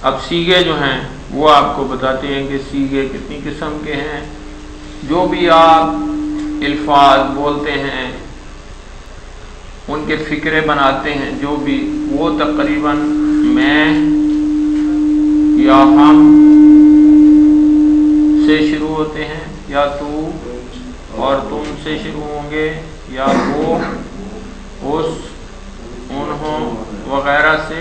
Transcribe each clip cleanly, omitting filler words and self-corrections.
اب سیغے جو ہیں وہ آپ کو بتاتے ہیں کہ سیغے کتنی قسم کے ہیں. جو بھی آپ الفاظ بولتے ہیں ان کے فکرے بناتے ہیں جو بھی، وہ تقریباً میں یا ہم سے شروع ہوتے ہیں، یا تو اور تم سے شروع ہوں گے، یا وہ، اس، انہوں وغیرہ سے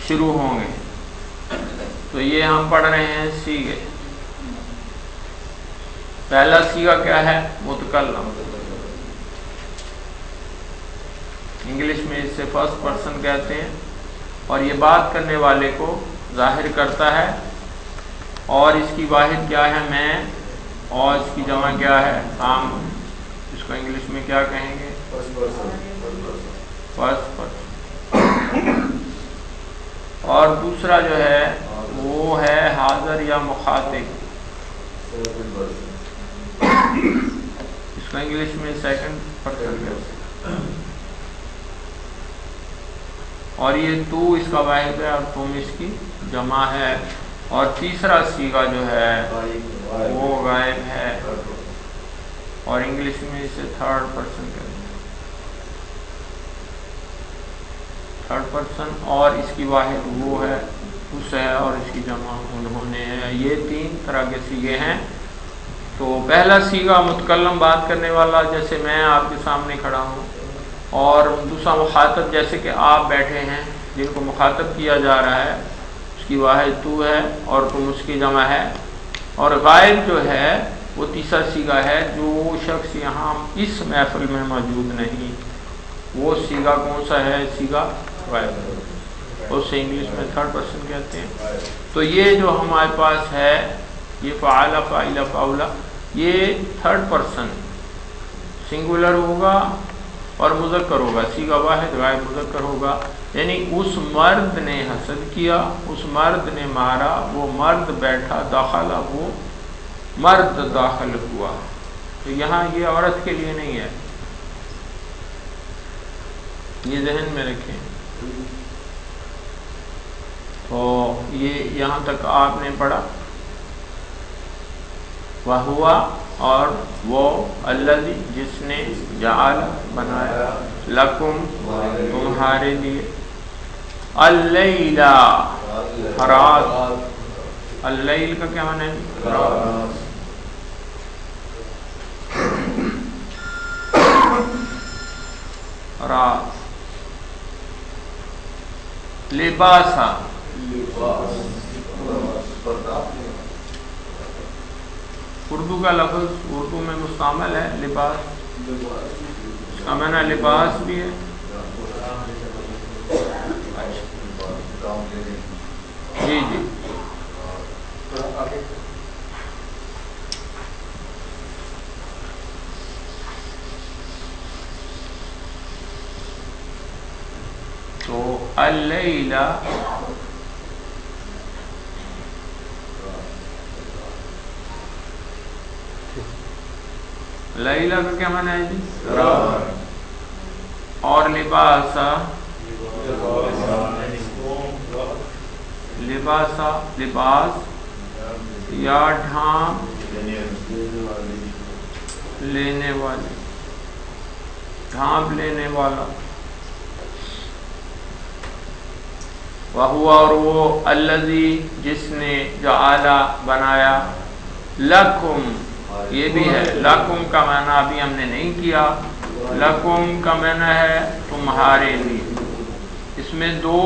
شروع ہوں گے. تو یہ ہم پڑھ رہے ہیں سیغے. پہلا سیغہ کیا ہے؟ متکلم. انگلش میں اس سے فرسٹ پرسن کہتے ہیں، اور یہ بات کرنے والے کو ظاہر کرتا ہے، اور اس کی واحد کیا ہے؟ میں، اور اس کی جمع کیا ہے؟ ہم. اس کو انگلش میں کیا کہیں گے؟ First person. اور دوسرا جو ہے وہ ہے حاضر یا مخاطب. اس کو انگلش میں سیکنڈ پرسن کہتے ہیں. اور یہ تو اس کا واحد ہے، اور تم اس کی جمع ہے. اور تیسرا سیغہ جو ہے وہ غائب ہے، اور انگلش میں اسے تھرڈ پرسن کہتے ہیں. تھرڈ پرسن، اور اس کی واحد وہ ہے، اس ہے، اور اس کی جمع انہوں نے ہے. یہ تین طرح کے سیغے ہیں. تو پہلا سیغہ متکلم، بات کرنے والا، جیسے میں آپ کے سامنے کھڑا ہوں. اور دوسرا مخاطب، جیسے کہ آپ بیٹھے ہیں جن کو مخاطب کیا جا رہا ہے، اس کی واحد تو ہے اور تم اس کی جمع ہے. اور غائب جو ہے وہ تیسرا سیغہ ہے، جو شخص یہاں اس محفل میں موجود نہیں. وہ سیغہ کون سا ہے؟ سیغہ غائب. اسے انگلش میں تھرڈ پرسن کہتے ہیں. تو یہ جو ہمارے پاس ہے، یہ فعل، فاعل، فاعلہ، یہ تھرڈ پرسن سنگولر ہوگا اور مذکر ہوگا. سیغہ واحد غائب مذکر ہوگا. یعنی اس مرد نے حسد کیا، اس مرد نے مارا، وہ مرد بیٹھا، داخلہ، وہ مرد داخل ہوا. تو یہاں یہ عورت کے لیے نہیں ہے، یہ ذہن میں رکھیں. تو یہ یہاں تک آپ نے پڑھا. وَهُوَ، اور وہ، الذی، جس نے، جعل، بنایا، لکم، تمہارے لیے، اللیل، رات. اللیل کا کیا معنی ہے؟ رات. رات. لباسا، اردو کا لفظ اردو میں مستعمل ہے لباس. اس کا معنی لباس بھی ہے. جی جی. تو اللیل، لیلہ کا کیا معنی ہے جی؟ رات. اور لباسا، لباسا، لباس یا ڈھانپ لینے والی، ڈھانپ لینے والا. وَهُوَ، اور وہ، الذی، جس نے، جعل، بنایا، لکم، یہ بھی ہے. لکم کا معنی ابھی ہم نے نہیں کیا. لکم کا معنی ہے تمہارے لیے. اس میں دو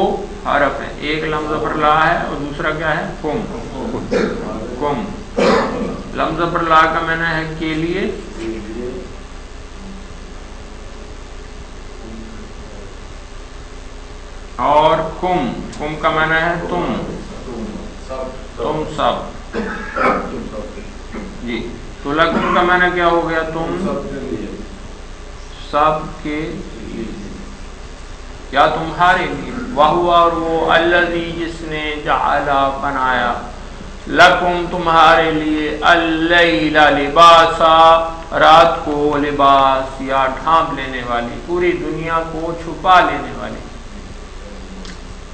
حرف ہیں، ایک لمز پر لا ہے اور دوسرا کیا ہے؟ کم. کم. لمز پر لا کا معنی ہے کے لیے، اور کم، کم کا معنی ہے تم، تم سب. جی. تو لکم کا معنی کیا ہو گیا؟ تم سب کے یا تمہارے لیے. وَهُوَ، اور وہ، الذی، جس نے، جعل، بنایا، لکم، تمہارے لیے، اللیل، لباسا، رات کو لباس یا ڈھانپ لینے والی، پوری دنیا کو چھپا لینے والی.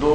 2